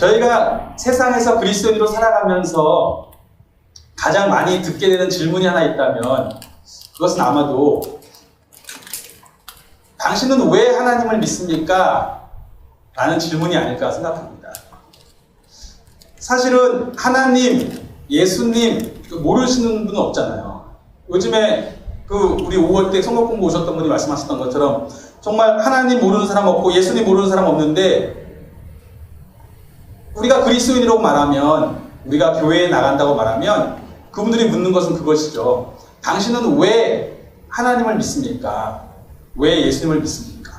저희가 세상에서 그리스도인으로 살아가면서 가장 많이 듣게 되는 질문이 하나 있다면 그것은 아마도 당신은 왜 하나님을 믿습니까? 라는 질문이 아닐까 생각합니다. 사실은 하나님, 예수님 모르시는 분은 없잖아요. 요즘에 우리 5월 때 선거 공부 오셨던 분이 말씀하셨던 것처럼 정말 하나님 모르는 사람 없고 예수님 모르는 사람 없는데 우리가 그리스도인이라고 말하면, 우리가 교회에 나간다고 말하면 그분들이 묻는 것은 그것이죠. 당신은 왜 하나님을 믿습니까? 왜 예수님을 믿습니까?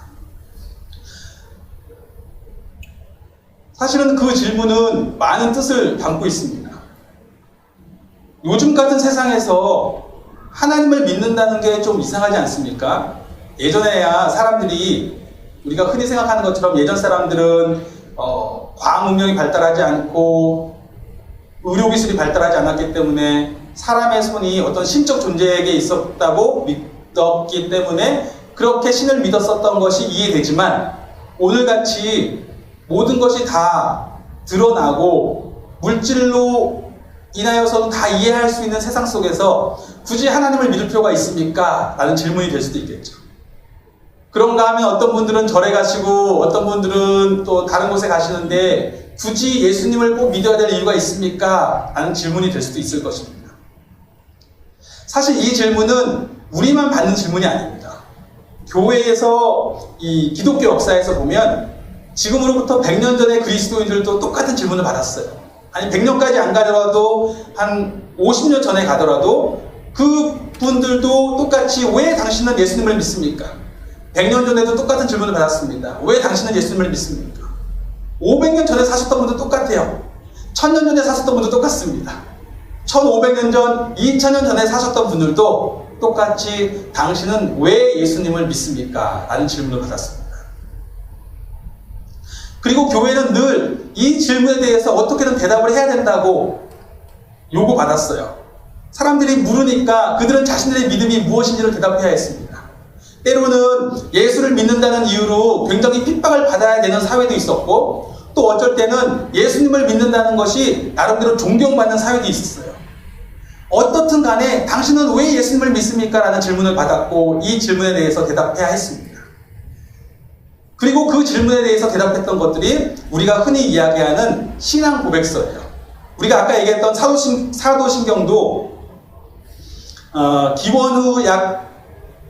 사실은 그 질문은 많은 뜻을 담고 있습니다. 요즘 같은 세상에서 하나님을 믿는다는 게 좀 이상하지 않습니까? 예전에야 사람들이, 우리가 흔히 생각하는 것처럼 예전 사람들은 과학 문명이 발달하지 않고 의료기술이 발달하지 않았기 때문에 사람의 손이 어떤 신적 존재에게 있었다고 믿었기 때문에 그렇게 신을 믿었었던 것이 이해되지만, 오늘같이 모든 것이 다 드러나고 물질로 인하여서도 다 이해할 수 있는 세상 속에서 굳이 하나님을 믿을 필요가 있습니까? 라는 질문이 될 수도 있겠죠. 그런가 하면 어떤 분들은 절에 가시고 어떤 분들은 또 다른 곳에 가시는데 굳이 예수님을 꼭 믿어야 될 이유가 있습니까? 라는 질문이 될 수도 있을 것입니다. 사실 이 질문은 우리만 받는 질문이 아닙니다. 교회에서, 이 기독교 역사에서 보면 지금으로부터 100년 전에 그리스도인들도 똑같은 질문을 받았어요. 아니 100년까지 안 가더라도 한 50년 전에 가더라도 그 분들도 똑같이 왜 당신은 예수님을 믿습니까? 100년 전에도 똑같은 질문을 받았습니다. 왜 당신은 예수님을 믿습니까? 500년 전에 사셨던 분도 똑같아요. 1000년 전에 사셨던 분도 똑같습니다. 1500년 전, 2000년 전에 사셨던 분들도 똑같이 당신은 왜 예수님을 믿습니까? 라는 질문을 받았습니다. 그리고 교회는 늘 이 질문에 대해서 어떻게든 대답을 해야 된다고 요구받았어요. 사람들이 물으니까 그들은 자신들의 믿음이 무엇인지를 대답해야 했습니다. 때로는 예수를 믿는다는 이유로 굉장히 핍박을 받아야 되는 사회도 있었고, 또 어쩔 때는 예수님을 믿는다는 것이 나름대로 존경받는 사회도 있었어요. 어떻든 간에 당신은 왜 예수님을 믿습니까? 라는 질문을 받았고, 이 질문에 대해서 대답해야 했습니다. 그리고 그 질문에 대해서 대답했던 것들이 우리가 흔히 이야기하는 신앙 고백서예요. 우리가 아까 얘기했던 사도신경도 기원 후 약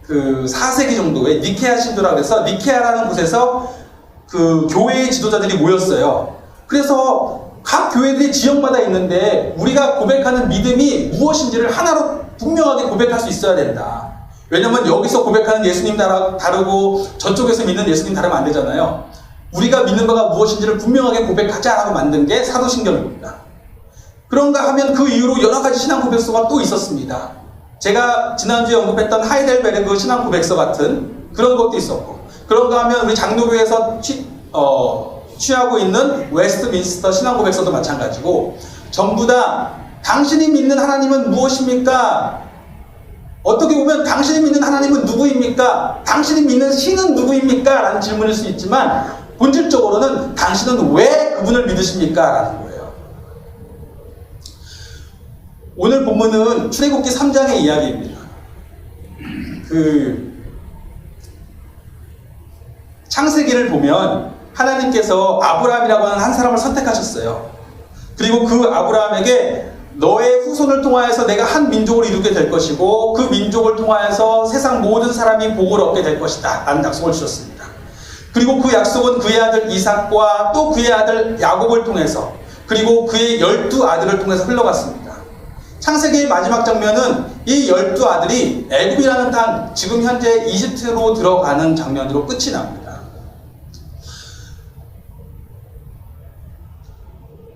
4세기 정도에 니케아 신도라고 해서 니케아라는 곳에서 그 교회의 지도자들이 모였어요. 그래서 각 교회들이 지역마다 있는데 우리가 고백하는 믿음이 무엇인지를 하나로 분명하게 고백할 수 있어야 된다. 왜냐면 여기서 고백하는 예수님 다르고 저쪽에서 믿는 예수님 다르면 안 되잖아요. 우리가 믿는 바가 무엇인지를 분명하게 고백하자라고 만든 게 사도신경입니다. 그런가 하면 그 이후로 여러 가지 신앙 고백서가 또 있었습니다. 제가 지난주에 언급했던 하이델베르그 신앙 고백서 같은 그런 것도 있었고, 그런가 하면 우리 장로교에서 취하고 있는 웨스트민스터 신앙 고백서도 마찬가지고, 전부 다 당신이 믿는 하나님은 무엇입니까? 어떻게 보면 당신이 믿는 하나님은 누구입니까? 당신이 믿는 신은 누구입니까? 라는 질문일 수 있지만 본질적으로는 당신은 왜 그분을 믿으십니까? 라는 거예요. 오늘 본문은 출애굽기 3장의 이야기입니다. 창세기를 보면 하나님께서 아브라함이라고 하는 한 사람을 선택하셨어요. 그리고 그 아브라함에게 너의 후손을 통하여서 내가 한 민족을 이루게 될 것이고 그 민족을 통하여서 세상 모든 사람이 복을 얻게 될 것이다 라는 약속을 주셨습니다. 그리고 그 약속은 그의 아들 이삭과 또 그의 아들 야곱을 통해서, 그리고 그의 12아들을 통해서 흘러갔습니다. 창세기의 마지막 장면은 이 12아들이 애굽이라는 땅, 지금 현재 이집트로 들어가는 장면으로 끝이 납니다.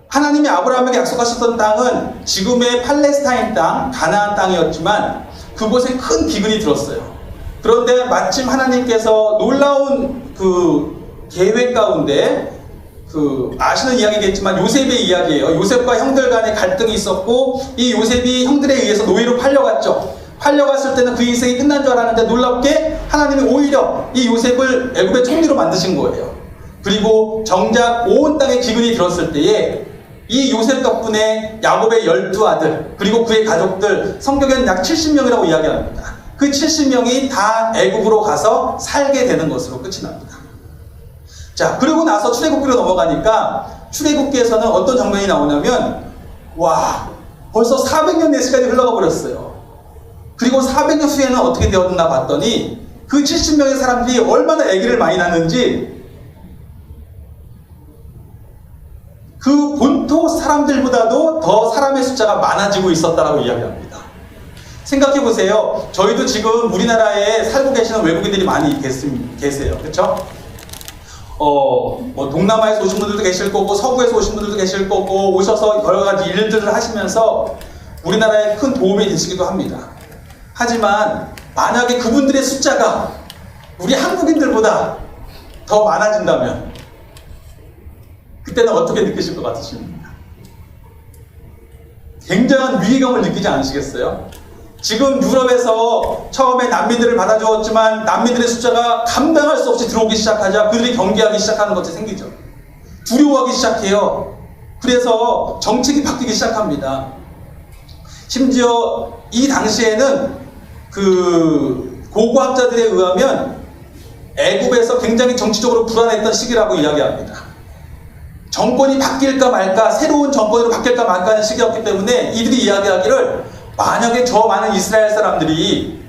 하나님이 아브라함에게 약속하셨던 땅은 지금의 팔레스타인 땅, 가나안 땅이었지만 그곳에 큰 기근이 들었어요. 그런데 마침 하나님께서 놀라운 계획 가운데 아시는 이야기겠지만 요셉의 이야기예요. 요셉과 형들 간의 갈등이 있었고 이 요셉이 형들에 의해서 노예로 팔려갔죠. 팔려갔을 때는 그 인생이 끝난 줄 알았는데 놀랍게 하나님이 오히려 이 요셉을 애굽의 총리로 만드신 거예요. 그리고 정작 온 땅에 기근이 들었을 때에 이 요셉 덕분에 야곱의 12아들 그리고 그의 가족들, 성경에는 약 70명이라고 이야기합니다. 그 70명이 다 애굽으로 가서 살게 되는 것으로 끝이 납니다. 자, 그리고 나서 출애굽기로 넘어가니까 출애굽기에서는 어떤 장면이 나오냐면 와, 벌써 400년 내 시간이 흘러가 버렸어요. 그리고 400년 후에는 어떻게 되었나 봤더니 그 70명의 사람들이 얼마나 아기를 많이 낳는지 그 본토 사람들보다도 더 사람의 숫자가 많아지고 있었다라고 이야기합니다. 생각해 보세요. 저희도 지금 우리나라에 살고 계시는 외국인들이 많이 계세요. 그렇죠? 뭐 동남아에서 오신 분들도 계실 거고 서부에서 오신 분들도 계실 거고 오셔서 여러 가지 일들을 하시면서 우리나라에 큰 도움이 되시기도 합니다. 하지만 만약에 그분들의 숫자가 우리 한국인들보다 더 많아진다면 그때는 어떻게 느끼실 것 같으십니까? 굉장한 위기감을 느끼지 않으시겠어요? 지금 유럽에서 처음에 난민들을 받아주었지만 난민들의 숫자가 감당할 수 없이 들어오기 시작하자 그들이 경계하기 시작하는 것이 생기죠. 두려워하기 시작해요. 그래서 정책이 바뀌기 시작합니다. 심지어 이 당시에는 그 고고학자들에 의하면 애굽에서 굉장히 정치적으로 불안했던 시기라고 이야기합니다. 정권이 바뀔까 말까, 새로운 정권으로 바뀔까 말까 하는 시기였기 때문에 이들이 이야기하기를 만약에 저 많은 이스라엘 사람들이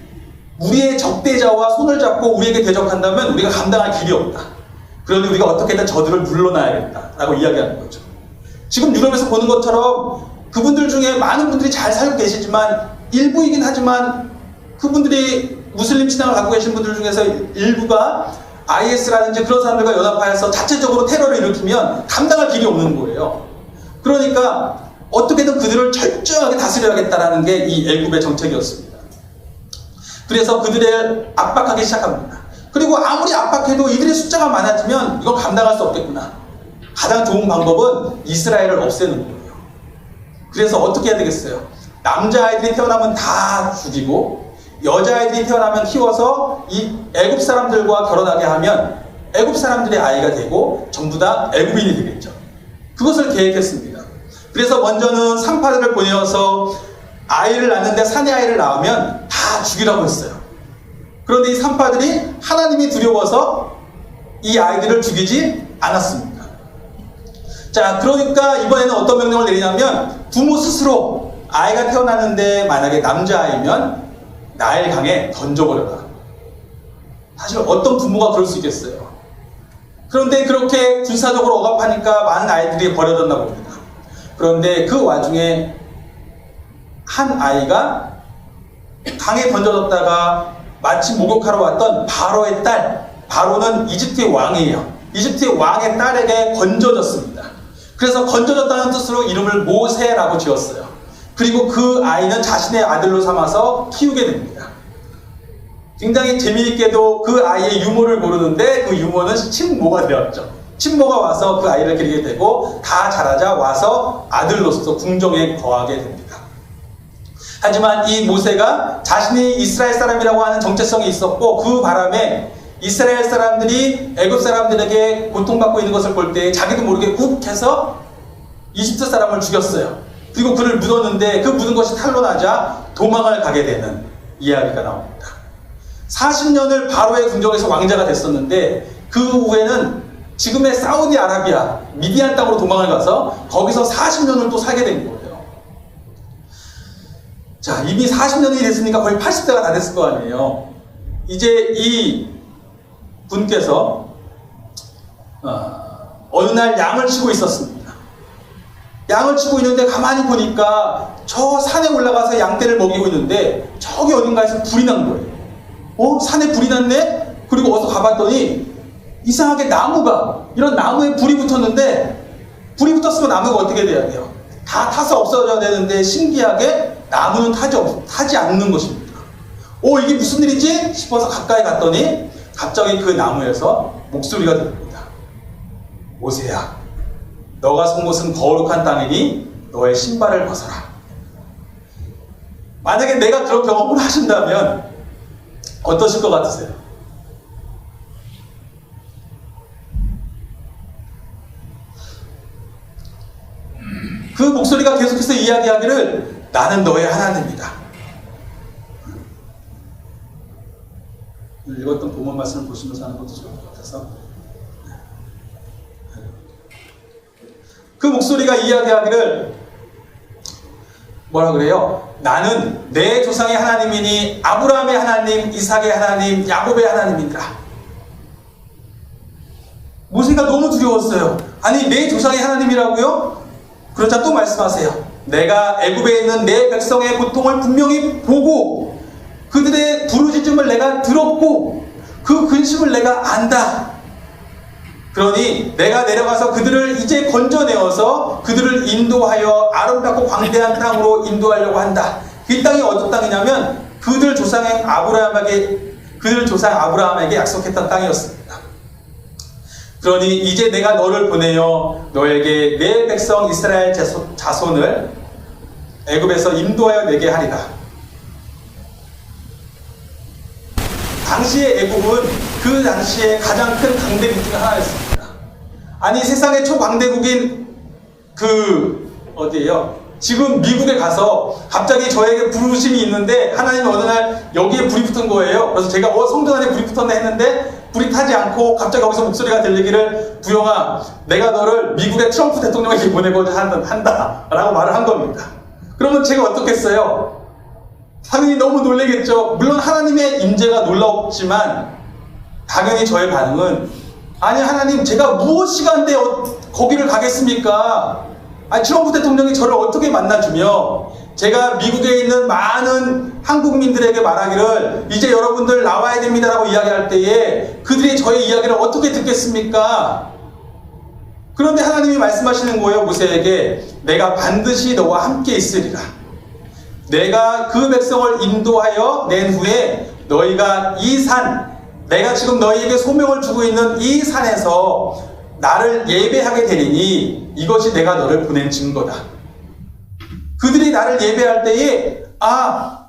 우리의 적대자와 손을 잡고 우리에게 대적한다면 우리가 감당할 길이 없다. 그러니 우리가 어떻게든 저들을 물러나야겠다라고 이야기하는 거죠. 지금 유럽에서 보는 것처럼 그분들 중에 많은 분들이 잘 살고 계시지만 일부이긴 하지만 그분들이 무슬림 신앙을 갖고 계신 분들 중에서 일부가 IS라든지 그런 사람들과 연합하여서 자체적으로 테러를 일으키면 감당할 길이 없는 거예요. 그러니까 어떻게든 그들을 철저하게 다스려야겠다라는 게 이 애굽의 정책이었습니다. 그래서 그들을 압박하기 시작합니다. 그리고 아무리 압박해도 이들의 숫자가 많아지면 이건 감당할 수 없겠구나. 가장 좋은 방법은 이스라엘을 없애는 거예요. 그래서 어떻게 해야 되겠어요? 남자아이들이 태어나면 다 죽이고 여자아이들이 태어나면 키워서 이 애굽 사람들과 결혼하게 하면 애굽 사람들의 아이가 되고 전부 다 애굽인이 되겠죠. 그것을 계획했습니다. 그래서 먼저는 산파들을 보내어서 아이를 낳는데 사내 아이를 낳으면 다 죽이라고 했어요. 그런데 이 산파들이 하나님이 두려워서 이 아이들을 죽이지 않았습니다. 자, 그러니까 이번에는 어떤 명령을 내리냐면 부모 스스로 아이가 태어났는데 만약에 남자아이면 나일강에 던져버려라. 사실 어떤 부모가 그럴 수 있겠어요. 그런데 그렇게 군사적으로 억압하니까 많은 아이들이 버려졌나 봅니다. 그런데 그 와중에 한 아이가 강에 던져졌다가 마침 목욕하러 왔던 바로의 딸, 바로는 이집트의 왕이에요. 이집트의 왕의 딸에게 건져졌습니다. 그래서 건져졌다는 뜻으로 이름을 모세라고 지었어요. 그리고 그 아이는 자신의 아들로 삼아서 키우게 됩니다. 굉장히 재미있게도 그 아이의 유모를 모르는데 그 유모는 친모가 되었죠. 친모가 와서 그 아이를 기르게 되고 다 자라자 와서 아들로서 궁정에 거하게 됩니다. 하지만 이 모세가 자신이 이스라엘 사람이라고 하는 정체성이 있었고 그 바람에 이스라엘 사람들이 애굽 사람들에게 고통받고 있는 것을 볼 때 자기도 모르게 욱해서 이집트 사람을 죽였어요. 그리고 그를 묻었는데 그 묻은 것이 탄로나자 도망을 가게 되는 이야기가 나옵니다. 40년을 바로의 궁정에서 왕자가 됐었는데 그 후에는 지금의 사우디아라비아, 미디안 땅으로 도망을 가서 거기서 40년을 또 살게 된 거예요. 자, 이미 40년이 됐으니까 거의 80세가 다 됐을 거 아니에요. 이제 이 분께서 어느 날 양을 치고 있었습니다. 양을 치고 있는데 가만히 보니까 저 산에 올라가서 양떼를 먹이고 있는데 저기 어딘가에서 불이 난 거예요. 산에 불이 났네? 그리고 어서 가봤더니 이상하게 나무가, 이런 나무에 불이 붙었는데 불이 붙었으면 나무가 어떻게 돼야 돼요? 다 타서 없어져야 되는데 신기하게 나무는 타지 않는 것입니다. 이게 무슨 일이지? 싶어서 가까이 갔더니 갑자기 그 나무에서 목소리가 들립니다. 모세야, 너가 선 곳은 거룩한 땅이니 너의 신발을 벗어라. 만약에 내가 그런 경험을 하신다면 어떠실 것 같으세요? 목소리가 계속해서 이야기하기를 나는 너의 하나님이다. 읽었던 본문 말씀을 보시면서 하는 것도 좋을 것 같아서 그 목소리가 이야기하기를 뭐라 그래요? 나는 내 조상의 하나님이니 아브라함의 하나님, 이삭의 하나님, 야곱의 하나님이다. 모세가 너무 두려웠어요. 아니 내 조상의 하나님이라고요? 그러자 또 말씀하세요. 내가 애굽에 있는 내 백성의 고통을 분명히 보고 그들의 부르짖음을 내가 들었고 그 근심을 내가 안다. 그러니 내가 내려가서 그들을 이제 건져내어서 그들을 인도하여 아름답고 광대한 땅으로 인도하려고 한다. 이 땅이 어떤 땅이냐면 그들 조상 아브라함에게 약속했던 땅이었습니다. 그러니 이제 내가 너를 보내어 너에게 내 백성 이스라엘 자손을 애굽에서 인도하여 내게 하리라. 당시의 애굽은 그 당시에 가장 큰 강대국 중 하나였습니다. 아니 세상의 초강대국인 어디예요? 지금 미국에 가서 갑자기 저에게 부르심이 있는데 하나님이 어느 날 여기에 불이 붙은 거예요. 그래서 제가 성전 안에 불이 붙었나 했는데 불이 타지 않고 갑자기 거기서 목소리가 들리기를 부영아 내가 너를 미국의 트럼프 대통령에게 보내고자 한다 라고 말을 한 겁니다. 그러면 제가 어떻겠어요? 당연히 너무 놀라겠죠. 물론 하나님의 임재가 놀랍지만 당연히 저의 반응은 아니 하나님 제가 무엇이간데 거기를 가겠습니까? 아니 트럼프 대통령이 저를 어떻게 만나주며 제가 미국에 있는 많은 한국민들에게 말하기를 이제 여러분들 나와야 됩니다라고 이야기할 때에 그들이 저의 이야기를 어떻게 듣겠습니까? 그런데 하나님이 말씀하시는 거예요. 모세에게 내가 반드시 너와 함께 있으리라. 내가 그 백성을 인도하여 낸 후에 너희가 이 산, 내가 지금 너희에게 소명을 주고 있는 이 산에서 나를 예배하게 되리니 이것이 내가 너를 보낸 증거다. 그들이 나를 예배할 때에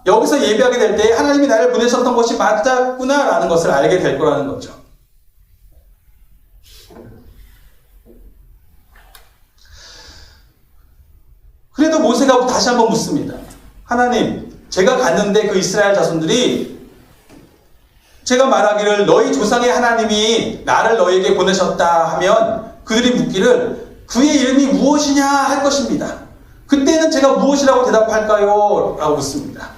여기서 예배하게 될 때에 하나님이 나를 보내셨던 것이 맞았구나 라는 것을 알게 될 거라는 거죠. 그래도 모세가 다시 한번 묻습니다. 하나님, 제가 갔는데 그 이스라엘 자손들이 제가 말하기를 너희 조상의 하나님이 나를 너희에게 보내셨다 하면 그들이 묻기를 그의 이름이 무엇이냐 할 것입니다. 그때는 제가 무엇이라고 대답할까요? 라고 묻습니다.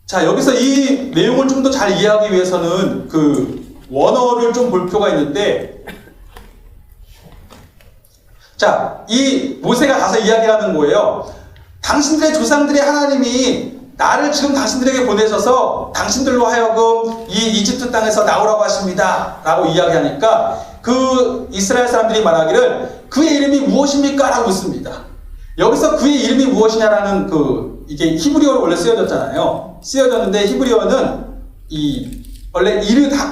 자, 여기서 이 내용을 좀 더 잘 이해하기 위해서는 그 원어를 좀 볼 필요가 있는데, 자, 이 모세가 가서 이야기하는 거예요. 당신들의 조상들의 하나님이 나를 지금 당신들에게 보내셔서 당신들로 하여금 이 이집트 땅에서 나오라고 하십니다. 라고 이야기하니까 그 이스라엘 사람들이 말하기를 그의 이름이 무엇입니까? 라고 묻습니다. 여기서 그의 이름이 무엇이냐라는 이게 히브리어로 원래 쓰여졌잖아요. 쓰여졌는데 히브리어는 원래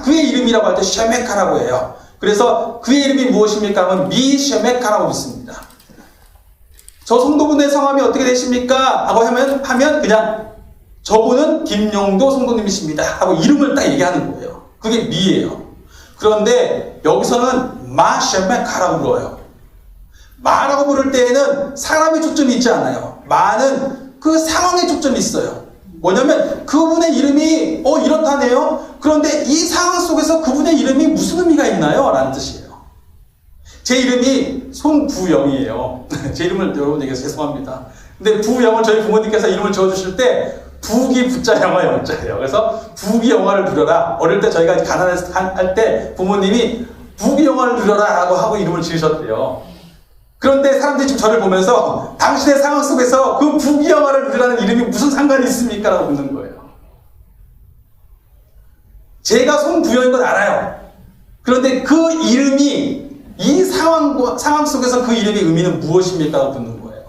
그의 이름이라고 할 때 쉐메카라고 해요. 그래서 그의 이름이 무엇입니까? 하면 미쉐메카라고 묻습니다. 저 성도분의 성함이 어떻게 되십니까? 하고 하면 그냥 저분은 김용도 성도님이십니다. 하고 이름을 딱 얘기하는 거예요. 그게 미예요. 그런데 여기서는 마쉐메카라고 불러요. 마라고 부를 때에는 사람의 초점이 있지 않아요. 마는 그 상황에 초점이 있어요. 뭐냐면 그분의 이름이 이렇다네요. 그런데 이 상황 속에서 그분의 이름이 무슨 의미가 있나요? 라는 뜻이에요. 제 이름이 손부영이에요. 제 이름을 여러분에게 죄송합니다. 근데 부영을 저희 부모님께서 이름을 지어주실 때 부기 부자 영화 영자예요. 그래서 부기 영화를 누려라. 어릴 때 저희가 가난할 때 부모님이 부기 영화를 누려라 라고 하고 이름을 지으셨대요. 그런데 사람들이 지금 저를 보면서 당신의 상황 속에서 그 부기 영화를 누리라는 이름이 무슨 상관이 있습니까? 라고 묻는 거예요. 제가 손부영인 건 알아요. 그런데 그 이름이 이 상황 속에서 그 이름의 의미는 무엇입니까? 라고 묻는 거예요.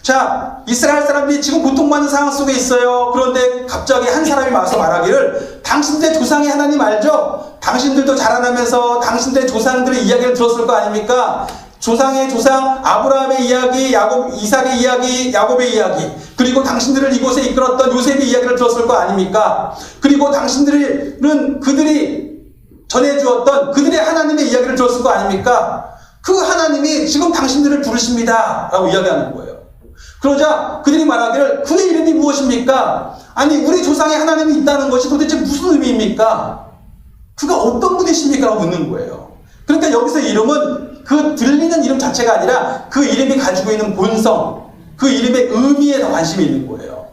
자, 이스라엘 사람들이 지금 고통받는 상황 속에 있어요. 그런데 갑자기 한 사람이 와서 말하기를 당신들의 조상의 하나님 알죠? 당신들도 자라나면서 당신들의 조상들의 이야기를 들었을 거 아닙니까? 조상의 조상 아브라함의 이야기, 이삭의 이야기, 야곱의 이야기, 그리고 당신들을 이곳에 이끌었던 요셉의 이야기를 들었을 거 아닙니까? 그리고 당신들은 그들이 전해주었던 그들의 하나님의 이야기를 들었을 거 아닙니까? 그 하나님이 지금 당신들을 부르십니다 라고 이야기하는 거예요. 그러자 그들이 말하기를 그의 이름이 무엇입니까? 아니 우리 조상의 하나님이 있다는 것이 도대체 무슨 의미입니까? 그가 어떤 분이십니까? 라고 묻는 거예요. 그러니까 여기서 이름은 그 들리는 이름 자체가 아니라 그 이름이 가지고 있는 본성, 그 이름의 의미에 더 관심이 있는 거예요.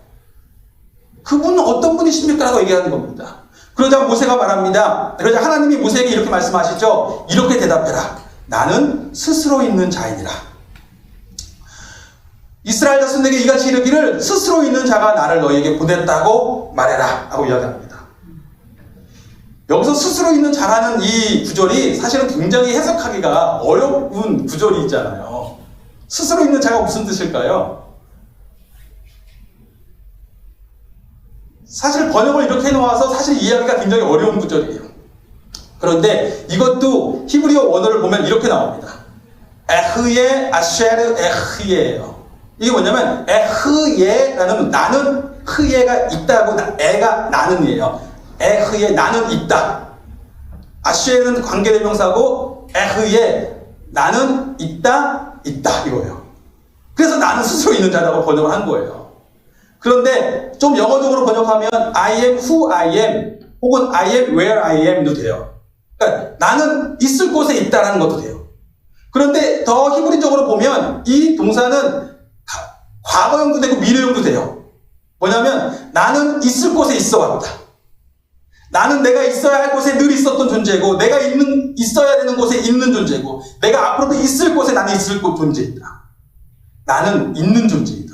그분은 어떤 분이십니까? 라고 얘기하는 겁니다. 그러자 모세가 말합니다. 그러자 하나님이 모세에게 이렇게 말씀하시죠. 이렇게 대답해라. 나는 스스로 있는 자이니라. 이스라엘 자손에게 이같이 이르기를 스스로 있는 자가 나를 너희에게 보냈다고 말해라 하고 이야기합니다. 여기서 스스로 있는 자라는 이 구절이 사실은 굉장히 해석하기가 어려운 구절이 있잖아요. 스스로 있는 자가 무슨 뜻일까요? 사실 번역을 이렇게 해놓아서 사실 이해하기가 굉장히 어려운 구절이에요. 그런데 이것도 히브리어 원어를 보면 이렇게 나옵니다. 에흐예 아쉐르 에흐예예요. 이게 뭐냐면 에흐예라는 나는 흐예가 있다고 에가 나는이에요. 에흐예 나는 있다. 아쉐르는 관계대명사고 에흐예 나는 있다 이거예요. 그래서 나는 스스로 있는 자라고 번역을 한 거예요. 그런데 좀 영어적으로 번역하면 I am who I am 혹은 I am where I am도 돼요. 그러니까 나는 있을 곳에 있다라는 것도 돼요. 그런데 더 히브리적으로 보면 이 동사는 과거형도 되고 미래형도 돼요. 뭐냐면 나는 있을 곳에 있어 왔다. 나는 내가 있어야 할 곳에 늘 있었던 존재고 내가 있어야 되는 곳에 있는 존재고 내가 앞으로도 있을 곳에 나는 있을 곳 존재이다. 나는 있는 존재이다.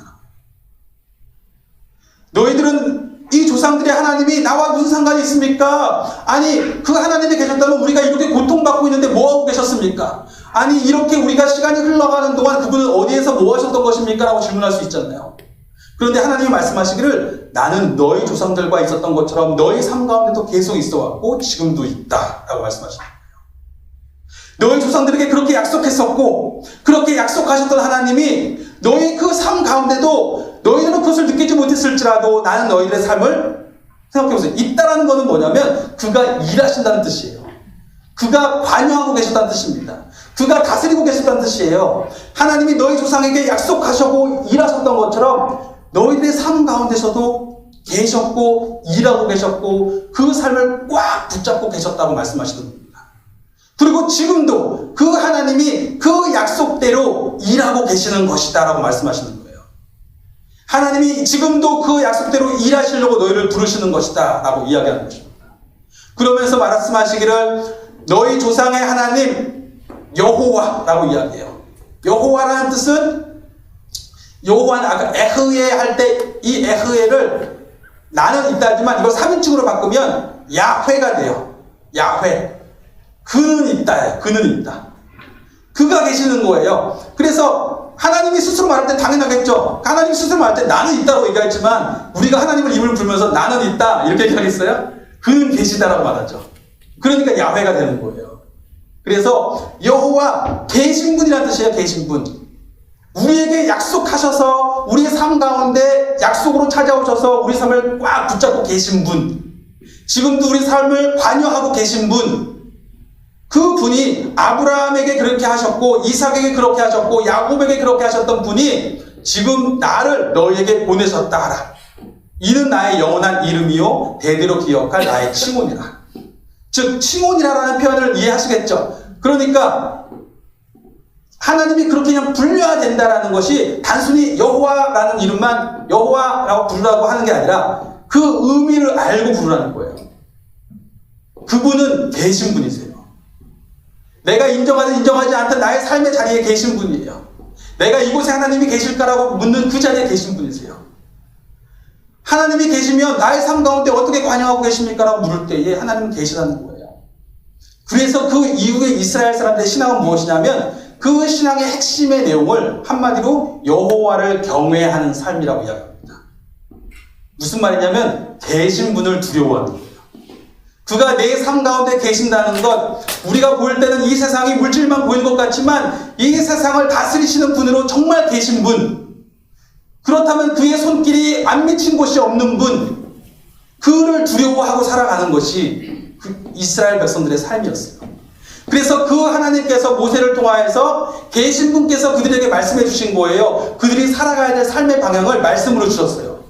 너희들은 이 조상들의 하나님이 나와 무슨 상관이 있습니까? 아니 그 하나님이 계셨다면 우리가 이렇게 고통받고 있는데 뭐하고 계셨습니까? 아니 이렇게 우리가 시간이 흘러가는 동안 그분은 어디에서 뭐 하셨던 것입니까? 라고 질문할 수 있잖아요. 그런데 하나님이 말씀하시기를 나는 너희 조상들과 있었던 것처럼 너희 삶 가운데도 계속 있어왔고 지금도 있다 라고 말씀하십니다. 너희 조상들에게 그렇게 약속했었고 그렇게 약속하셨던 하나님이 너희 그 삶 가운데도 너희들은 그것을 느끼지 못했을지라도 나는 너희들의 삶을 생각해보세요. 있다라는 것은 뭐냐면 그가 일하신다는 뜻이에요. 그가 관여하고 계셨다는 뜻입니다. 그가 다스리고 계셨다는 뜻이에요. 하나님이 너희 조상에게 약속하셨고 일하셨던 것처럼 너희들의 삶 가운데서도 계셨고 일하고 계셨고 그 삶을 꽉 붙잡고 계셨다고 말씀하시는 겁니다. 그리고 지금도 그 하나님이 그 약속대로 일하고 계시는 것이다 라고 말씀하시는 거예요. 하나님이 지금도 그 약속대로 일하시려고 너희를 부르시는 것이다 라고 이야기하는 것입니다. 그러면서 말씀하시기를 너희 조상의 하나님 여호와라고 이야기해요. 여호와라는 뜻은 여호와는 아까 에흐예 할 때 이 에흐예를 나는 있다 하지만 이걸 3인칭으로 바꾸면 야훼가 돼요. 야훼. 그는 있다예요. 그는 있다. 그가 계시는 거예요. 그래서 하나님이 스스로 말할 때 당연하겠죠. 하나님이 스스로 말할 때 나는 있다고 얘기했지만 우리가 하나님을 입을 불면서 나는 있다 이렇게 얘기하겠어요? 그는 계시다라고 말하죠. 그러니까 야훼가 되는 거예요. 그래서 여호와 계신 분이라는 뜻이에요. 계신 분. 우리에게 약속하셔서 우리의 삶 가운데 약속으로 찾아오셔서 우리 삶을 꽉 붙잡고 계신 분. 지금도 우리 삶을 관여하고 계신 분. 그 분이 아브라함에게 그렇게 하셨고 이삭에게 그렇게 하셨고 야곱에게 그렇게 하셨던 분이 지금 나를 너희에게 보내셨다 하라. 이는 나의 영원한 이름이요 대대로 기억할 나의 칭혼이라. 즉 칭혼이라는 표현을 이해하시겠죠. 그러니까 하나님이 그렇게 그냥 불려야 된다라는 것이 단순히 여호와라는 이름만 여호와라고 부르라고 하는 게 아니라 그 의미를 알고 부르라는 거예요. 그분은 계신 분이세요. 내가 인정하든 인정하지 않든 나의 삶의 자리에 계신 분이에요. 내가 이곳에 하나님이 계실까라고 묻는 그 자리에 계신 분이세요. 하나님이 계시면 나의 삶 가운데 어떻게 관여하고 계십니까? 라고 물을 때에 하나님은 계시다는 거예요. 그래서 그 이후에 이스라엘 사람들의 신앙은 무엇이냐면 그 신앙의 핵심의 내용을 한마디로 여호와를 경외하는 삶이라고 이야기합니다. 무슨 말이냐면 계신 분을 두려워하는 거예요. 그가 내 삶 가운데 계신다는 것, 우리가 볼 때는 이 세상이 물질만 보이는 것 같지만 이 세상을 다스리시는 분으로 정말 계신 분, 그렇다면 그의 손길이 안 미친 곳이 없는 분, 그를 두려워하고 살아가는 것이 그 이스라엘 백성들의 삶이었어요. 그래서 그 하나님께서 모세를 통하여서 계신 분께서 그들에게 말씀해 주신 거예요. 그들이 살아가야 될 삶의 방향을 말씀으로 주셨어요.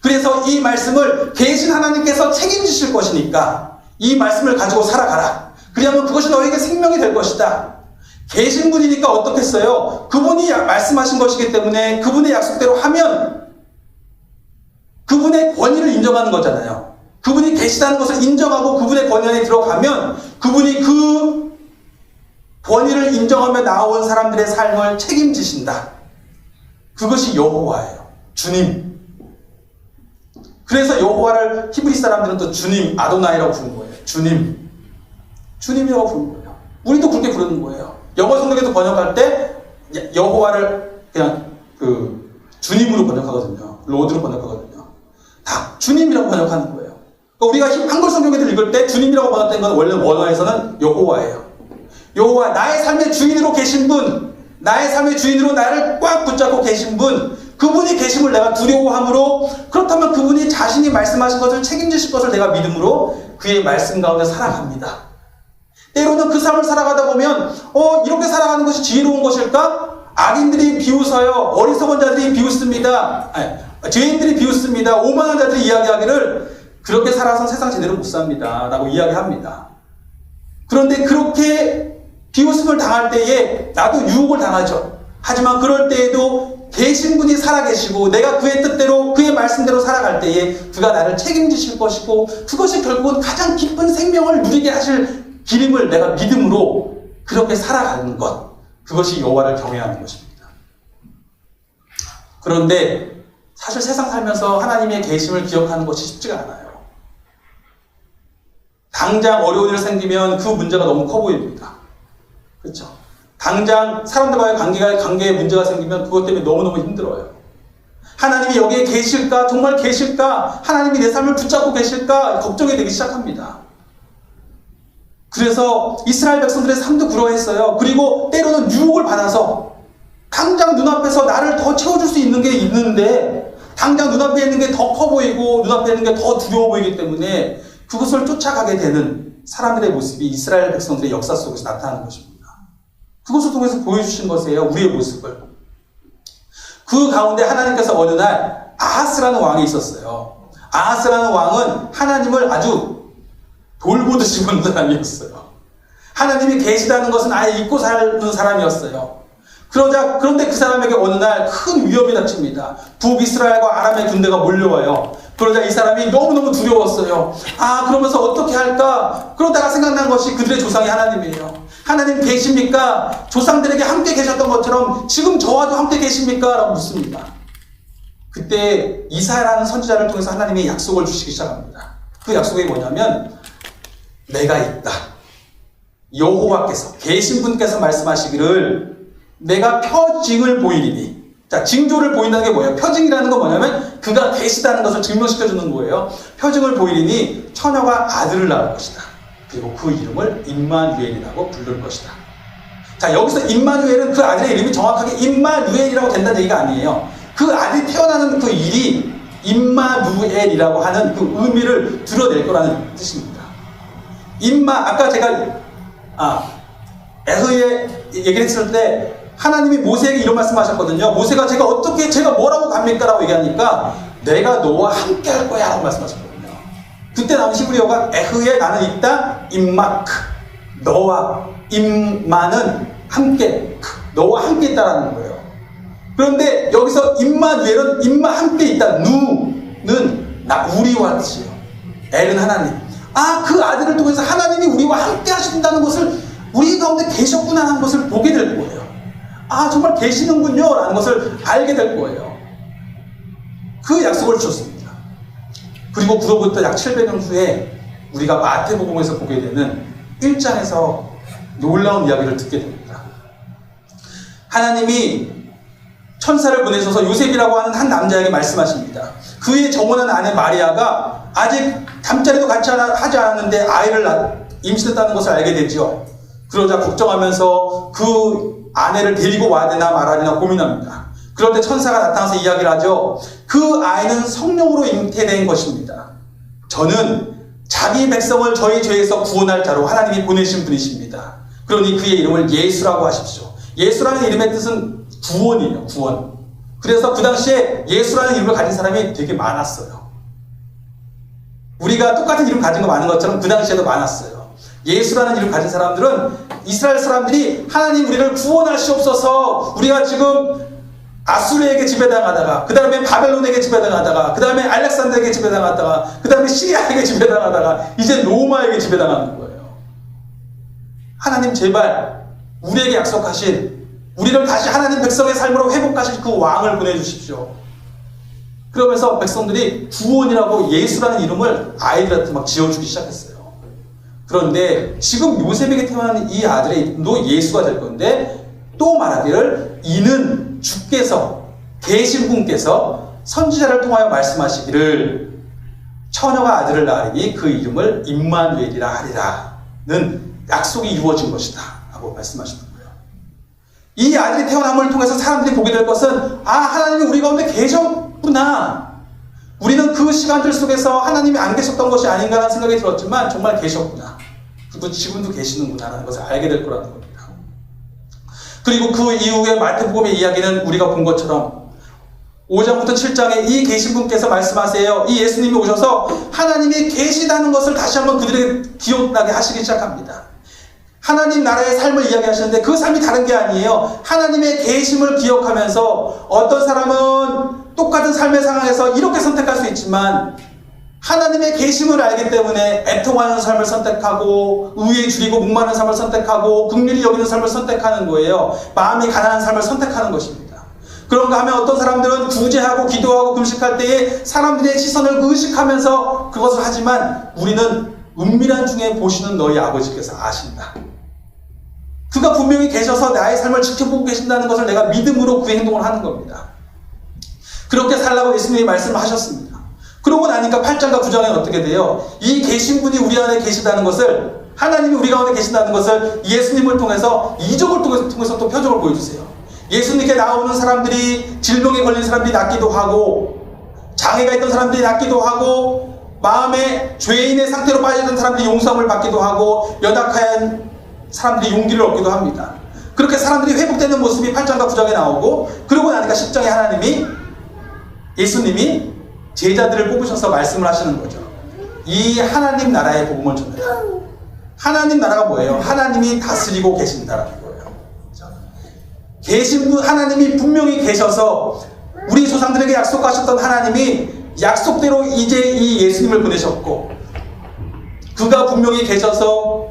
그래서 이 말씀을 계신 하나님께서 책임지실 것이니까 이 말씀을 가지고 살아가라. 그리하면 그것이 너에게 생명이 될 것이다. 계신 분이니까 어떻겠어요? 그분이 말씀하신 것이기 때문에 그분의 약속대로 하면 그분의 권위를 인정하는 거잖아요. 그분이 계시다는 것을 인정하고 그분의 권위 안에 들어가면 그분이 그 권위를 인정하며 나온 사람들의 삶을 책임지신다. 그것이 여호와예요. 주님. 그래서 여호와를 히브리 사람들은 또 주님, 아도나이라고 부르는 거예요. 주님. 주님이라고 부르는 거예요. 우리도 그렇게 부르는 거예요. 영어 성경에도 번역할 때 여호와를 그냥 주님으로 번역하거든요. 로드로 번역하거든요. 다 주님이라고 번역하는 거예요. 그러니까 우리가 한글 성경에도 읽을 때 주님이라고 번역된 건 원래 원어에서는 여호와예요. 여호와, 나의 삶의 주인으로 계신 분, 나의 삶의 주인으로 나를 꽉 붙잡고 계신 분, 그분이 계심을 내가 두려워함으로, 그렇다면 그분이 자신이 말씀하신 것을 책임지실 것을 내가 믿음으로 그의 말씀 가운데 살아갑니다. 때로는 그 삶을 살아가다 보면 이렇게 살아가는 것이 지혜로운 것일까? 악인들이 비웃어요. 어리석은 자들이 비웃습니다. 죄인들이 비웃습니다. 오만한 자들이 이야기하기를 그렇게 살아서 세상 제대로 못 삽니다 라고 이야기합니다. 그런데 그렇게 비웃음을 당할 때에 나도 유혹을 당하죠. 하지만 그럴 때에도 계신 분이 살아계시고 내가 그의 뜻대로 그의 말씀대로 살아갈 때에 그가 나를 책임지실 것이고 그것이 결국은 가장 깊은 생명을 누리게 하실 길임을 내가 믿음으로 그렇게 살아가는 것, 그것이 여호와를 경외하는 것입니다. 그런데 사실 세상 살면서 하나님의 계심을 기억하는 것이 쉽지가 않아요. 당장 어려운 일 생기면 그 문제가 너무 커 보입니다. 그렇죠? 당장 사람들과의 관계에 문제가 생기면 그것 때문에 너무너무 힘들어요. 하나님이 여기에 계실까? 정말 계실까? 하나님이 내 삶을 붙잡고 계실까? 걱정이 되기 시작합니다. 그래서 이스라엘 백성들의 삶도 그러했어요. 그리고 때로는 유혹을 받아서 당장 눈앞에서 나를 더 채워줄 수 있는 게 있는데 당장 눈앞에 있는 게 더 커 보이고 눈앞에 있는 게 더 두려워 보이기 때문에 그것을 쫓아가게 되는 사람들의 모습이 이스라엘 백성들의 역사 속에서 나타나는 것입니다. 그것을 통해서 보여주신 것이에요. 우리의 모습을. 그 가운데 하나님께서 어느 날 아하스라는 왕이 있었어요. 아하스라는 왕은 하나님을 아주 돌보듯이 보는 사람이었어요. 하나님이 계시다는 것은 아예 잊고 사는 사람이었어요. 그런데 그 사람에게 어느 날 큰 위험이 닥칩니다. 북이스라엘과 아람의 군대가 몰려와요. 그러자 이 사람이 너무너무 두려웠어요. 그러면서 어떻게 할까? 그러다가 생각난 것이 그들의 조상이 하나님이에요. 하나님 계십니까? 조상들에게 함께 계셨던 것처럼 지금 저와도 함께 계십니까? 라고 묻습니다. 그때 이사야라는 선지자를 통해서 하나님이 약속을 주시기 시작합니다. 그 약속이 뭐냐면 내가 있다. 여호와께서 계신 분께서 말씀하시기를 내가 표징을 보이리니. 자, 징조를 보인다는 게 뭐예요? 표징이라는 건 뭐냐면 그가 계시다는 것을 증명시켜주는 거예요. 표징을 보이리니 처녀가 아들을 낳을 것이다. 그리고 그 이름을 임마누엘이라고 부를 것이다. 자, 여기서 임마누엘은 그 아들의 이름이 정확하게 임마누엘이라고 된다는 얘기가 아니에요. 그 아들이 태어나는 그 일이 임마누엘이라고 하는 그 의미를 드러낼 거라는 뜻입니다. 아까 제가 에서의 얘기를 했을 때 하나님이 모세에게 이런 말씀하셨거든요. 모세가 제가 뭐라고 갑니까? 라고 얘기하니까 내가 너와 함께 할 거야 라고 말씀하셨거든요. 그때 나온 히브리어가 에흐에 나는 있다 임마크, 너와 임마는 함께, 너와 함께 있다라는 거예요. 그런데 여기서 임마누엘은 임마 함께 있다, 누는 우리와 뜻이에요. 엘은 하나님. 그 아들을 통해서 하나님이 우리와 함께 하신다는 것을, 우리 가운데 계셨구나 하는 것을 보게 될 거예요. 정말 계시는군요 라는 것을 알게 될 거예요. 그 약속을 주셨습니다. 그리고 그로부터 약 700년 후에 우리가 마태복음에서 보게 되는 1장에서 놀라운 이야기를 듣게 됩니다. 하나님이 천사를 보내셔서 요셉이라고 하는 한 남자에게 말씀하십니다. 그의 정혼한 아내 마리아가 아직 잠자리도 같이 하지 않았는데 아이를 임신했다는 것을 알게 되죠. 그러자 걱정하면서 그 아내를 데리고 와야 되나 말아야 되나 고민합니다. 그럴 때 천사가 나타나서 이야기를 하죠. 그 아이는 성령으로 잉태된 것입니다. 저는 자기 백성을 저희 죄에서 구원할 자로 하나님이 보내신 분이십니다. 그러니 그의 이름을 예수라고 하십시오. 예수라는 이름의 뜻은 구원이에요. 구원. 그래서 그 당시에 예수라는 이름을 가진 사람이 되게 많았어요. 우리가 똑같은 이름 가진 거 많은 것처럼 그 당시에도 많았어요. 예수라는 이름 가진 사람들은 이스라엘 사람들이 하나님 우리를 구원하시옵소서, 우리가 지금 아수르에게 지배당하다가, 그 다음에 바벨론에게 지배당하다가, 그 다음에 알렉산더에게 지배당하다가, 그 다음에 시리아에게 지배당하다가, 이제 로마에게 지배당하는 거예요. 하나님 제발 우리에게 약속하신, 우리를 다시 하나님 백성의 삶으로 회복하실 그 왕을 보내주십시오. 그러면서 백성들이 구원이라고 예수라는 이름을 아이들한테 막 지어주기 시작했어요. 그런데 지금 요셉에게 태어난 이 아들의 이름도 예수가 될 건데, 또 말하기를 이는 주께서, 계신 분께서 선지자를 통하여 말씀하시기를 처녀가 아들을 낳으니 그 이름을 임마누엘이라 하리라는 약속이 이루어진 것이다 라고 말씀하시는 거예요. 이 아들이 태어남을 통해서 사람들이 보게 될 것은, 아, 하나님이 우리 가운데 계셨구나, 우리는 그 시간들 속에서 하나님이 안 계셨던 것이 아닌가라는 생각이 들었지만 정말 계셨구나, 그리고 지금도 계시는구나 라는 것을 알게 될 거라는 겁니다. 그리고 그 이후에 마태복음의 이야기는 우리가 본 것처럼 5장부터 7장에 이 계신 분께서 말씀하세요. 이 예수님이 오셔서 하나님이 계시다는 것을 다시 한번 그들에게 기억나게 하시기 시작합니다. 하나님 나라의 삶을 이야기하시는데 그 삶이 다른 게 아니에요. 하나님의 계심을 기억하면서 어떤 사람은 똑같은 삶의 상황에서 이렇게 선택할 수 있지만 하나님의 계심을 알기 때문에 애통하는 삶을 선택하고, 의에 줄이고 목마른 삶을 선택하고, 긍휼히 여기는 삶을 선택하는 거예요. 마음이 가난한 삶을 선택하는 것입니다. 그런가 하면 어떤 사람들은 구제하고 기도하고 금식할 때에 사람들의 시선을 의식하면서 그것을 하지만, 우리는 은밀한 중에 보시는 너희 아버지께서 아신다, 그가 분명히 계셔서 나의 삶을 지켜보고 계신다는 것을 내가 믿음으로 그 행동을 하는 겁니다. 그렇게 살라고 예수님이 말씀하셨습니다. 그러고 나니까 8장과 9장에는 어떻게 돼요? 이 계신 분이 우리 안에 계시다는 것을, 하나님이 우리 가운데 계신다는 것을 예수님을 통해서, 이적을 통해서 또 표적을 보여주세요. 예수님께 나오는 사람들이, 질병에 걸린 사람들이 낫기도 하고, 장애가 있던 사람들이 낫기도 하고, 마음에 죄인의 상태로 빠져있던 사람들이 용서함을 받기도 하고, 연약한 사람들이 용기를 얻기도 합니다. 그렇게 사람들이 회복되는 모습이 8장과 9장에 나오고, 그러고 나니까 10장에 예수님이 제자들을 뽑으셔서 말씀을 하시는 거죠. 이 하나님 나라의 복음을 전해라. 하나님 나라가 뭐예요? 하나님이 다스리고 계신다라는 거예요. 계신 분, 하나님이 분명히 계셔서 우리 조상들에게 약속하셨던 하나님이 약속대로 이제 이 예수님을 보내셨고, 그가 분명히 계셔서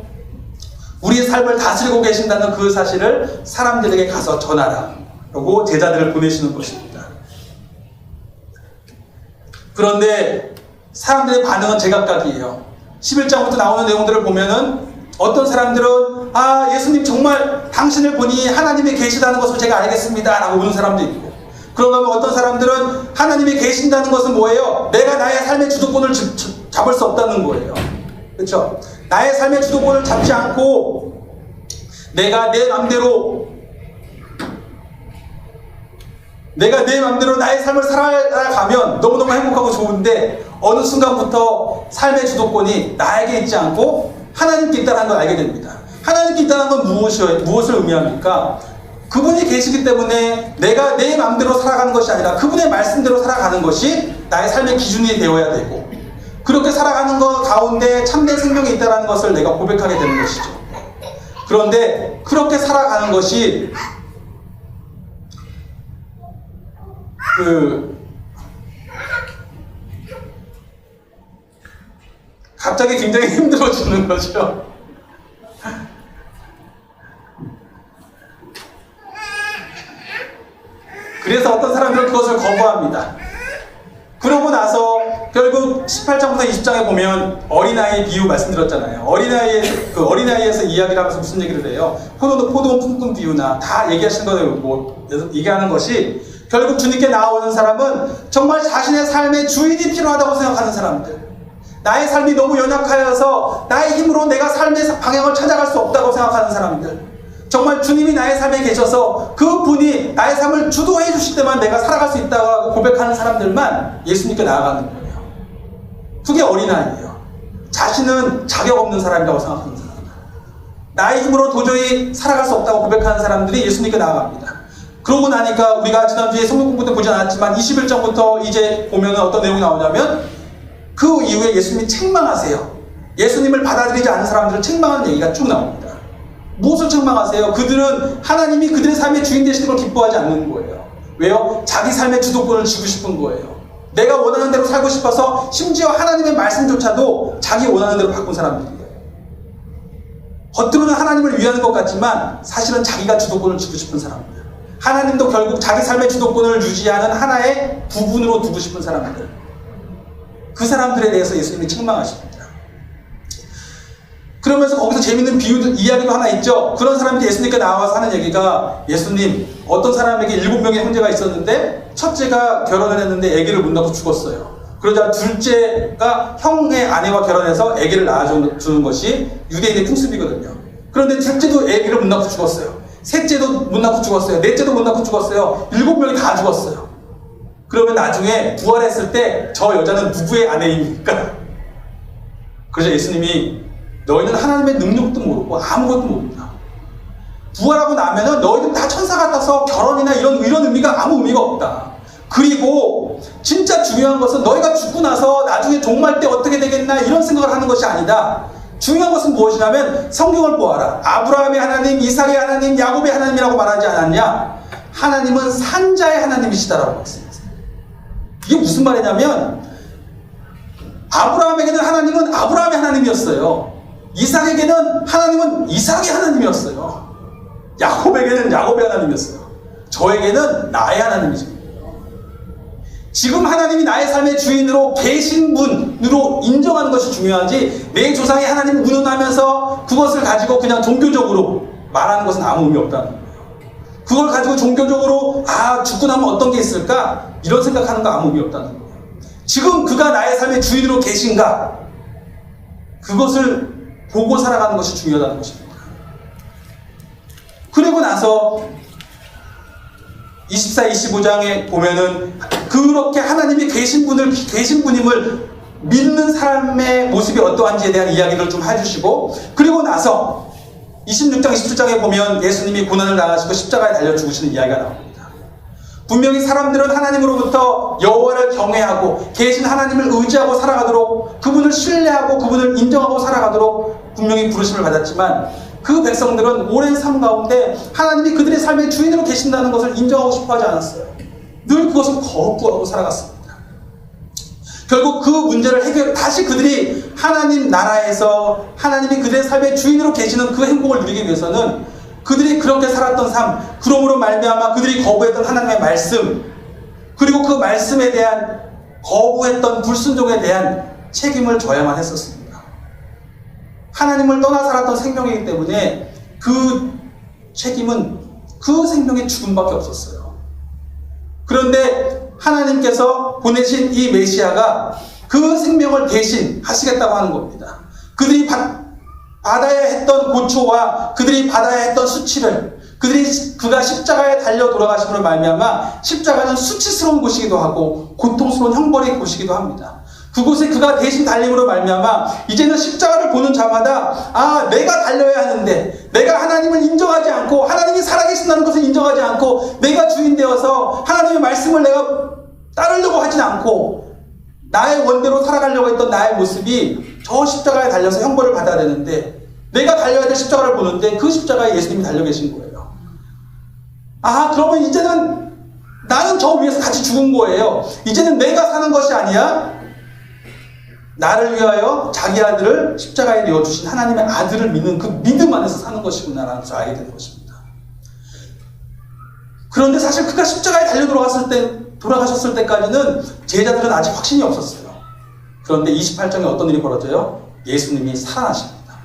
우리의 삶을 다스리고 계신다는 그 사실을 사람들에게 가서 전하라 라고 제자들을 보내시는 것입니다. 그런데 사람들의 반응은 제각각이에요. 11장부터 나오는 내용들을 보면은 어떤 사람들은, 아, 예수님 정말 당신을 보니 하나님이 계시다는 것을 제가 알겠습니다 라고 우는 사람도 있고, 그런가 하면 어떤 사람들은 하나님이 계신다는 것은 뭐예요? 내가 나의 삶의 주도권을 잡을 수 없다는 거예요. 그렇죠? 나의 삶의 주도권을 잡지 않고 내가 내 맘대로 나의 삶을 살아가면 너무너무 행복하고 좋은데, 어느 순간부터 삶의 주도권이 나에게 있지 않고 하나님께 있다는 걸 알게 됩니다. 하나님께 있다는 건 무엇을 의미합니까? 그분이 계시기 때문에 내가 내 마음대로 살아가는 것이 아니라 그분의 말씀대로 살아가는 것이 나의 삶의 기준이 되어야 되고, 그렇게 살아가는 것 가운데 참된 생명이 있다는 것을 내가 고백하게 되는 것이죠. 그런데 그렇게 살아가는 것이 갑자기 굉장히 힘들어지는 거죠. 그래서 어떤 사람들은 그것을 거부합니다. 그러고 나서 결국 18장부터 20장에 보면 어린아이 비유 말씀드렸잖아요. 어린아이에서 이야기를 하면서 무슨 얘기를 해요? 포도원 품꾼 비유나 다 얘기하시는 거예요. 얘기하는 것이, 결국 주님께 나오는 사람은 정말 자신의 삶의 주인이 필요하다고 생각하는 사람들, 나의 삶이 너무 연약하여서 나의 힘으로 내가 삶의 방향을 찾아갈 수 없다고 생각하는 사람들, 정말 주님이 나의 삶에 계셔서 그분이 나의 삶을 주도해 주실 때만 내가 살아갈 수 있다고 고백하는 사람들만 예수님께 나아가는 거예요. 그게 어린아이예요. 자신은 자격 없는 사람이라고 생각하는 사람. 나의 힘으로 도저히 살아갈 수 없다고 고백하는 사람들이 예수님께 나아갑니다. 그러고 나니까 우리가 지난주에 성경 공부 때 보지 않았지만 21장부터 이제 보면 어떤 내용이 나오냐면 그 이후에 예수님이 책망하세요. 예수님을 받아들이지 않는 사람들을 책망하는 얘기가 쭉 나옵니다. 무엇을 책망하세요? 그들은 하나님이 그들의 삶의 주인 되시는 걸 기뻐하지 않는 거예요. 왜요? 자기 삶의 주도권을 쥐고 싶은 거예요. 내가 원하는 대로 살고 싶어서 심지어 하나님의 말씀조차도 자기 원하는 대로 바꾼 사람들이에요. 겉으로는 하나님을 위하는 것 같지만 사실은 자기가 주도권을 쥐고 싶은 사람들. 하나님도 결국 자기 삶의 주도권을 유지하는 하나의 부분으로 두고 싶은 사람들. 그 사람들에 대해서 예수님이 책망하십니다. 그러면서 거기서 재밌는 이야기도 하나 있죠. 그런 사람들이 예수님께 나와서 하는 얘기가 예수님, 어떤 사람에게 7명의 형제가 있었는데 첫째가 결혼을 했는데 아기를 못 낳고 죽었어요. 그러자 둘째가 형의 아내와 결혼해서 아기를 낳아주는 것이 유대인의 풍습이거든요. 그런데 둘째도 아기를 못 낳고 죽었어요. 셋째도 못 낳고 죽었어요. 넷째도 못 낳고 죽었어요. 7명이 다 죽었어요. 그러면 나중에 부활했을 때 저 여자는 누구의 아내입니까? 그래서 예수님이 너희는 하나님의 능력도 모르고 아무것도 모른다. 부활하고 나면은 너희는 다 천사 같아서 결혼이나 이런 의미가 아무 의미가 없다. 그리고 진짜 중요한 것은 너희가 죽고 나서 나중에 종말 때 어떻게 되겠나 이런 생각을 하는 것이 아니다. 중요한 것은 무엇이냐면 성경을 보아라. 아브라함의 하나님, 이삭의 하나님, 야곱의 하나님이라고 말하지 않았냐? 하나님은 산자의 하나님이시다라고 했습니다. 이게 무슨 말이냐면 아브라함에게는 하나님은 아브라함의 하나님이었어요. 이삭에게는 하나님은 이삭의 하나님이었어요. 야곱에게는 야곱의 하나님이었어요. 저에게는 나의 하나님이죠. 지금 하나님이 나의 삶의 주인으로 계신 분으로 인정하는 것이 중요하지 내 조상의 하나님을 운운하면서 그것을 가지고 그냥 종교적으로 말하는 것은 아무 의미 없다는 거예요. 그걸 가지고 종교적으로 죽고 나면 어떤 게 있을까? 이런 생각하는 거 아무 의미 없다는 거예요. 지금 그가 나의 삶의 주인으로 계신가? 그것을 보고 살아가는 것이 중요하다는 것입니다. 그리고 나서 24, 25장에 보면은 그렇게 하나님이 계신 분임을 믿는 사람의 모습이 어떠한지에 대한 이야기를 좀 해주시고, 그리고 나서 26장, 27장에 보면 예수님이 고난을 당하시고 십자가에 달려 죽으시는 이야기가 나옵니다. 분명히 사람들은 하나님으로부터 여호와를 경외하고 계신 하나님을 의지하고 살아가도록, 그분을 신뢰하고 그분을 인정하고 살아가도록 분명히 부르심을 받았지만 그 백성들은 오랜 삶 가운데 하나님이 그들의 삶의 주인으로 계신다는 것을 인정하고 싶어 하지 않았어요. 늘 그것을 거부하고 살아갔습니다. 결국 그 문제를 다시 그들이 하나님 나라에서 하나님이 그들의 삶의 주인으로 계시는 그 행복을 누리기 위해서는 그들이 그렇게 살았던 삶, 그러므로 말미암아 그들이 거부했던 하나님의 말씀, 그리고 그 말씀에 대한 거부했던 불순종에 대한 책임을 져야만 했었습니다. 하나님을 떠나 살았던 생명이기 때문에 그 책임은 그 생명의 죽음밖에 없었어요. 그런데 하나님께서 보내신 이 메시아가 그 생명을 대신 하시겠다고 하는 겁니다. 그들이 받아야 했던 고초와 그들이 받아야 했던 수치를 그가 십자가에 달려 돌아가심으로 말미암아 십자가는 수치스러운 곳이기도 하고 고통스러운 형벌의 곳이기도 합니다. 그곳에 그가 대신 달림으로 말미암아 이제는 십자가를 보는 자마다 내가 달려야 하는데 내가 하나님을 인정하지 않고 하나님이 살아계신다는 것을 인정하지 않고 내가 주인 되어서 하나님의 말씀을 내가 따르려고 하진 않고 나의 원대로 살아가려고 했던 나의 모습이 저 십자가에 달려서 형벌을 받아야 되는데 내가 달려야 될 십자가를 보는데 그 십자가에 예수님이 달려 계신 거예요. 그러면 이제는 나는 저 위에서 같이 죽은 거예요. 이제는 내가 사는 것이 아니야. 나를 위하여 자기 아들을 십자가에 내어주신 하나님의 아들을 믿는 그 믿음 안에서 사는 것이구나라는 것을 알게 되는 것입니다. 그런데 사실 그가 십자가에 달려 돌아가셨을 때까지는 제자들은 아직 확신이 없었어요. 그런데 28장에 어떤 일이 벌어져요? 예수님이 살아나십니다.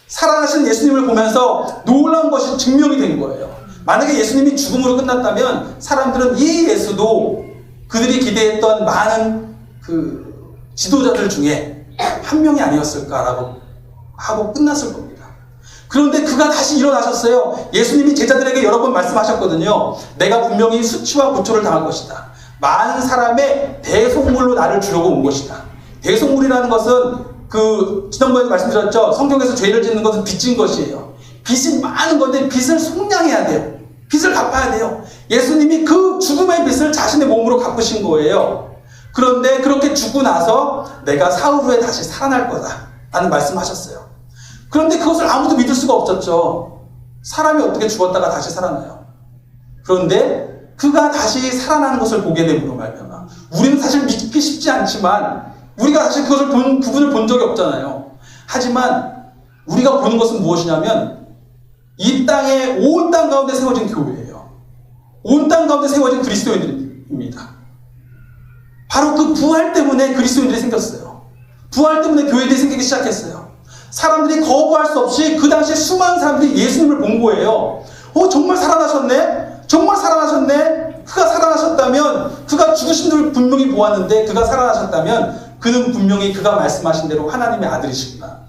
살아나신 예수님을 보면서 놀라운 것이 증명이 된 거예요. 만약에 예수님이 죽음으로 끝났다면 사람들은 이 예수도 그들이 기대했던 많은 지도자들 중에 한 명이 아니었을까라고 하고 끝났을 겁니다. 그런데 그가 다시 일어나셨어요. 예수님이 제자들에게 여러 번 말씀하셨거든요. 내가 분명히 수치와 고초를 당할 것이다. 많은 사람의 대속물로 나를 주려고 온 것이다. 대속물이라는 것은 지난번에도 말씀드렸죠. 성경에서 죄를 짓는 것은 빚진 것이에요. 빚이 많은 건데 빚을 속량해야 돼요. 빚을 갚아야 돼요. 예수님이 그 죽음의 빚을 자신의 몸으로 갚으신 거예요. 그런데 그렇게 죽고 나서 내가 사흘 후에 다시 살아날 거다 라는 말씀하셨어요. 그런데 그것을 아무도 믿을 수가 없었죠. 사람이 어떻게 죽었다가 다시 살아나요? 그런데 그가 다시 살아나는 것을 보게 됨으로 말미암아 우리는 사실 믿기 쉽지 않지만 우리가 사실 그분을 본 적이 없잖아요. 하지만 우리가 보는 것은 무엇이냐면 이 땅에 온 땅 가운데 세워진 교회예요. 온 땅 가운데 세워진 그리스도인들입니다. 바로 그 부활 때문에 그리스도인들이 생겼어요. 부활 때문에 교회들이 생기기 시작했어요. 사람들이 거부할 수 없이 그 당시에 수많은 사람들이 예수님을 본 거예요. 정말 살아나셨네? 정말 살아나셨네? 그가 살아나셨다면, 그가 죽으신 줄 분명히 보았는데 그가 살아나셨다면 그는 분명히 그가 말씀하신 대로 하나님의 아들이시구나.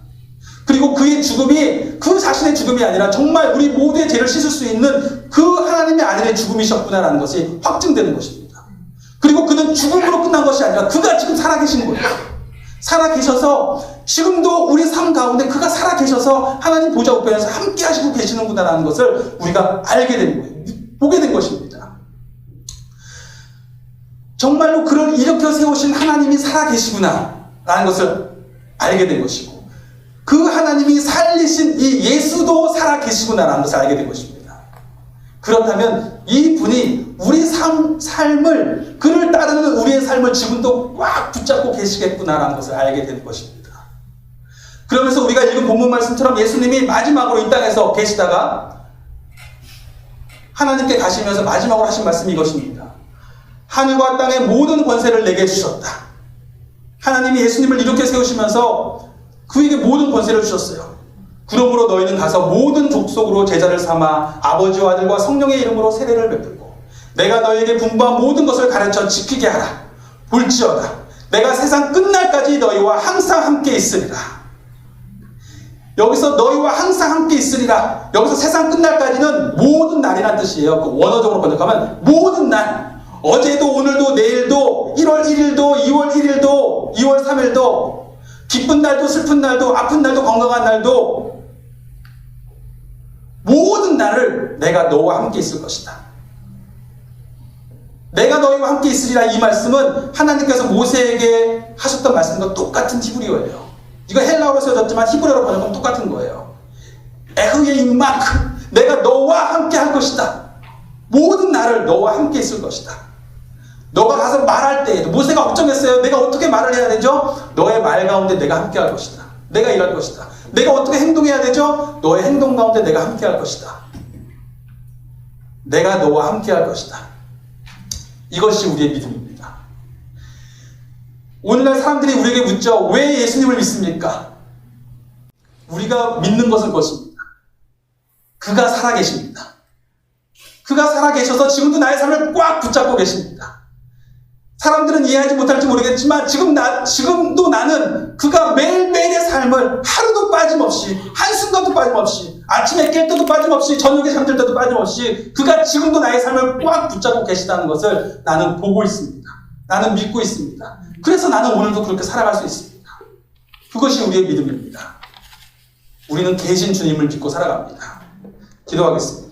그리고 그의 죽음이 그 자신의 죽음이 아니라 정말 우리 모두의 죄를 씻을 수 있는 그 하나님의 아들의 죽음이셨구나라는 것이 확증되는 것입니다. 그리고 그는 죽음으로 끝난 것이 아니라 그가 지금 살아계신 거예요. 살아계셔서 지금도 우리 삶 가운데 그가 살아계셔서 하나님 보좌 우편에서 함께 하시고 계시는구나라는 것을 우리가 알게 된 거예요. 보게 된 것입니다. 정말로 그를 일으켜 세우신 하나님이 살아계시구나라는 것을 알게 된 것이고 그 하나님이 살리신 이 예수도 살아계시구나라는 것을 알게 된 것입니다. 그렇다면 이 분이 우리 삶을 그를 따르는 우리의 삶을 지금도 꽉 붙잡고 계시겠구나라는 것을 알게 된 것입니다. 그러면서 우리가 읽은 본문 말씀처럼 예수님이 마지막으로 이 땅에서 계시다가 하나님께 가시면서 마지막으로 하신 말씀이 이것입니다. 하늘과 땅의 모든 권세를 내게 주셨다. 하나님이 예수님을 일으켜 세우시면서 그에게 모든 권세를 주셨어요. 그러므로 너희는 가서 모든 족속으로 제자를 삼아 아버지와 아들과 성령의 이름으로 세례를 베풀고 내가 너희에게 분부한 모든 것을 가르쳐 지키게 하라. 볼지어다 내가 세상 끝날까지 너희와 항상 함께 있으리라. 여기서 너희와 항상 함께 있으리라. 여기서 세상 끝날까지는 모든 날이란 뜻이에요. 그 원어적으로 번역하면 모든 날, 어제도 오늘도 내일도 1월 1일도 2월 1일도 2월 3일도 기쁜 날도 슬픈 날도 아픈 날도 건강한 날도 모든 날을 내가 너와 함께 있을 것이다. 내가 너희와 함께 있으리라. 이 말씀은 하나님께서 모세에게 하셨던 말씀과 똑같은 히브리어예요. 이거 헬라어로 쓰여졌지만 히브리어로 번역하면 똑같은 거예요. 에흐의 임마크, 내가 너와 함께 할 것이다. 모든 날을 너와 함께 있을 것이다. 너가 가서 말할 때에도 모세가 걱정했어요. 내가 어떻게 말을 해야 되죠? 너의 말 가운데 내가 함께 할 것이다. 내가 일할 것이다. 내가 어떻게 행동해야 되죠? 너의 행동 가운데 내가 함께 할 것이다. 내가 너와 함께 할 것이다. 이것이 우리의 믿음입니다. 오늘날 사람들이 우리에게 묻죠. 왜 예수님을 믿습니까? 우리가 믿는 것은 그것입니다. 그가 살아계십니다. 그가 살아계셔서 지금도 나의 삶을 꽉 붙잡고 계십니다. 사람들은 이해하지 못할지 모르겠지만 지금도 나는 그가 매일매일의 삶을 하루도 빠짐없이 한순간도 빠짐없이 아침에 깰 때도 빠짐없이 저녁에 잠들 때도 빠짐없이 그가 지금도 나의 삶을 꽉 붙잡고 계시다는 것을 나는 보고 있습니다. 나는 믿고 있습니다. 그래서 나는 오늘도 그렇게 살아갈 수 있습니다. 그것이 우리의 믿음입니다. 우리는 계신 주님을 믿고 살아갑니다. 기도하겠습니다.